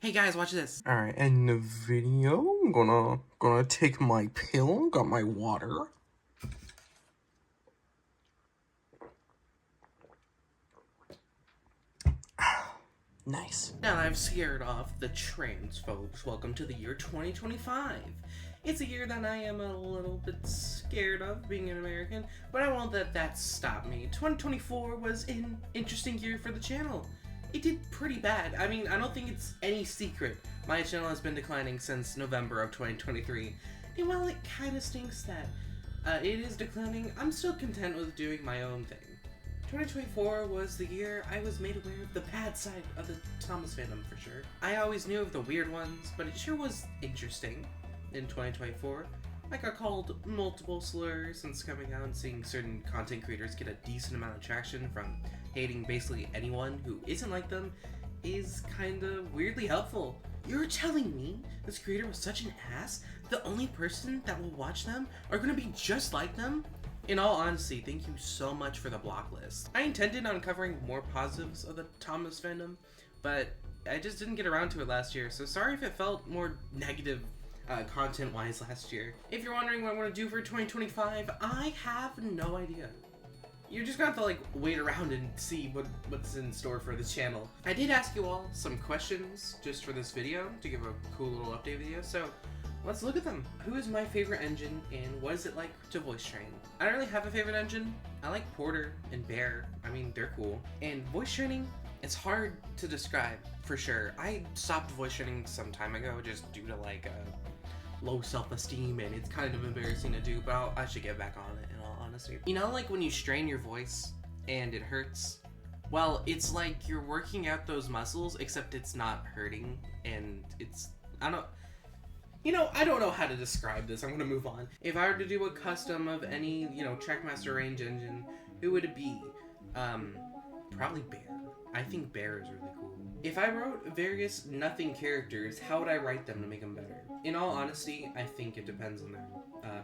Hey guys, watch this. Alright, in the video, I'm gonna take my pill, got my water. Nice. Now I've scared off the trans folks. Welcome to the year 2025. It's a year that I am a little bit scared of, being an American, but I won't let that stop me. 2024 was an interesting year for the channel. It did pretty bad. I mean, I don't think it's any secret. My channel has been declining since November of 2023. And while it kind of stinks that it is declining, I'm still content with doing my own thing. 2024 was the year I was made aware of the bad side of the Thomas fandom for sure. I always knew of the weird ones, but it sure was interesting in 2024. I got called multiple slurs since coming out and seeing certain content creators get a decent amount of traction from hating basically anyone who isn't like them is kinda weirdly helpful. You're telling me this creator was such an ass, the only person that will watch them are gonna be just like them? In all honesty, thank you so much for the block list. I intended on covering more positives of the Thomas fandom, but I just didn't get around to it last year, so sorry if it felt more negative content-wise last year. If you're wondering what I'm going to do for 2025, I have no idea. You're just gonna have to wait around and see what's in store for this channel. I did ask you all some questions just for this video to give a cool little update video, so let's look at them. Who is my favorite engine and what is it like to voice train? I don't really have a favorite engine. I like Porter and Bear. I mean, they're cool. And voice training, it's hard to describe for sure. I stopped voice training some time ago just due to low self-esteem, and it's kind of embarrassing to do, but I should get back on it in all honesty. You know, like when you strain your voice and it hurts? Well, it's like you're working out those muscles, except it's not hurting, and it's, I don't know how to describe this. I'm gonna move on. If I were to do a custom of any, Trackmaster range engine, who would it be? Probably Bear. I think Bear is really cool. If I wrote various nothing characters, how would I write them to make them better? In all honesty, I think it depends on their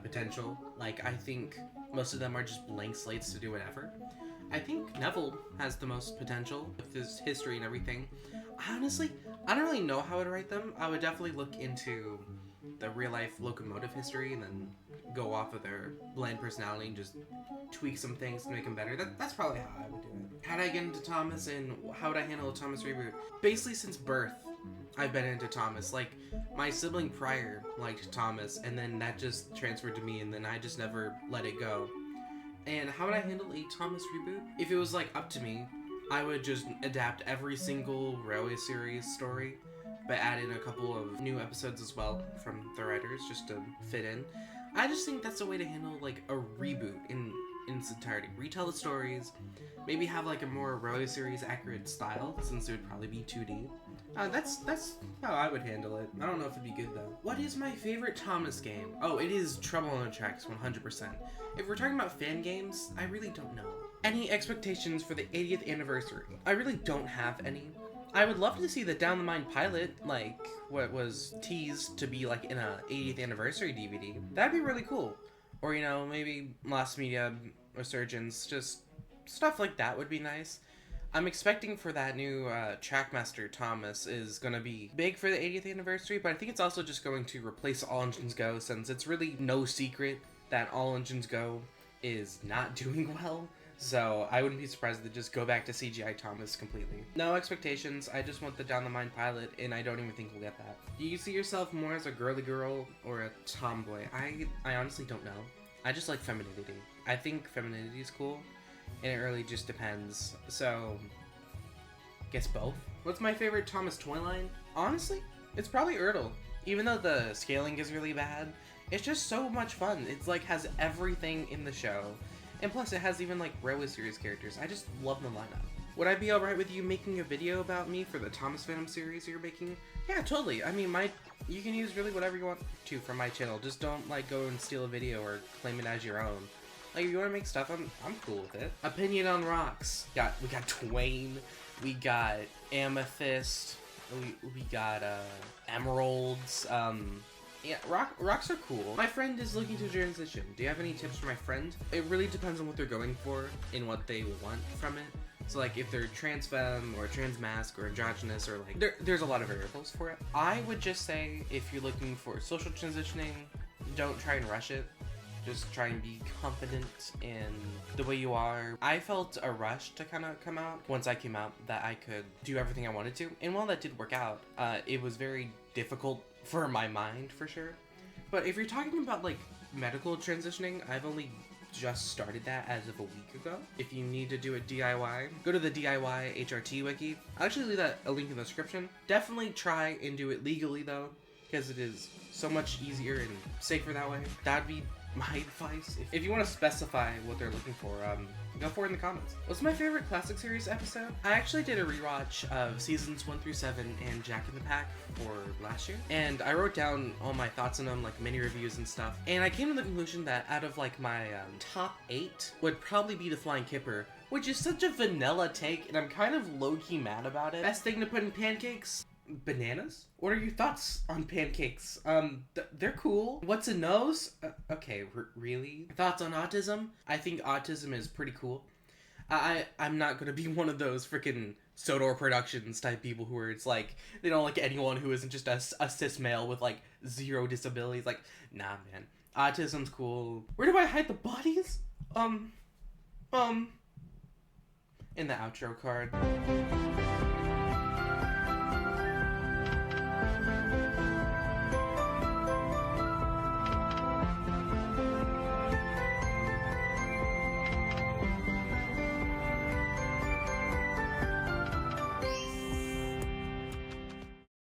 potential. I think most of them are just blank slates to do whatever. I think Neville has the most potential with his history and everything. Honestly, I don't really know how I'd write them. I would definitely look into the real life locomotive history and then go off of their bland personality and just tweak some things to make them better. That's probably how I would do it. How'd I get into Thomas and how would I handle a Thomas reboot? Basically since birth, I've been into Thomas. My sibling prior liked Thomas, and then that just transferred to me, and then I just never let it go. And how would I handle a Thomas reboot? If it was up to me, I would just adapt every single Railway series story, but add in a couple of new episodes as well from the writers just to fit in. I just think that's a way to handle a reboot in its entirety. Retell the stories, maybe have a more Railway series accurate style, since it would probably be 2D. That's how I would handle it. I don't know if it'd be good though. What is my favorite Thomas game? Oh, it is Trouble on the Tracks, 100%. If we're talking about fan games, I really don't know. Any expectations for the 80th anniversary? I really don't have any. I would love to see the Down the Mind pilot, what was teased to be in a 80th anniversary DVD. That'd be really cool. Or, maybe Lost Media Resurgence, just stuff like that would be nice. I'm expecting for that new Trackmaster Thomas is going to be big for the 80th anniversary, but I think it's also just going to replace All Engines Go, since it's really no secret that All Engines Go is not doing well. So I wouldn't be surprised to just go back to CGI Thomas completely. No expectations, I just want the Down the Mind pilot, and I don't even think we'll get that. Do you see yourself more as a girly girl or a tomboy? I honestly don't know. I just like femininity. I think femininity is cool, and it really just depends. So, guess both. What's my favorite Thomas toy line? Honestly, it's probably Ertl. Even though the scaling is really bad, it's just so much fun. It's has everything in the show. And plus it has even Railway series characters. I just love the lineup. Would I be alright with you making a video about me for the Thomas Phantom series you're making? Yeah, totally. I mean, you can use really whatever you want to from my channel. Just don't go and steal a video or claim it as your own. If you want to make stuff, I'm cool with it. Opinion on rocks. We got Twain. We got Amethyst. We got Emeralds. Yeah, rocks are cool. My friend is looking to transition. Do you have any tips for my friend? It really depends on what they're going for and what they want from it. So like if they're trans femme or trans masc or androgynous or like there's a lot of variables for it. I would just say if you're looking for social transitioning, don't try and rush it. Just try and be confident in the way you are. I felt a rush to kind of come out. Once I came out, that I could do everything I wanted to. And while that did work out, it was very difficult for my mind, for sure. But if you're talking about like medical transitioning, I've only just started that as of a week ago. If you need to do it DIY, go to the DIY HRT wiki. I'll actually leave a link in the description. Definitely try and do it legally though, because it is so much easier and safer that way. That'd be my advice. If you want to specify what they're looking for, go for it in the comments. What's my favorite classic series episode? I actually did a rewatch of seasons 1 through 7 and Jack in the Pack for last year, and I wrote down all my thoughts on them, like mini reviews and stuff, and I came to the conclusion that out of like my top 8 would probably be The Flying Kipper, which is such a vanilla take, and I'm kind of low-key mad about it. Best thing to put in pancakes? Bananas? What are your thoughts on pancakes? They're cool. What's a nose? Okay, really? Thoughts on autism? I think autism is pretty cool. I'm not gonna be one of those freaking Sodor Productions type people who are, it's like, they don't like anyone who isn't just a cis male with like 0 disabilities. Like, nah, man. Autism's cool. Where do I hide the bodies? In the outro card.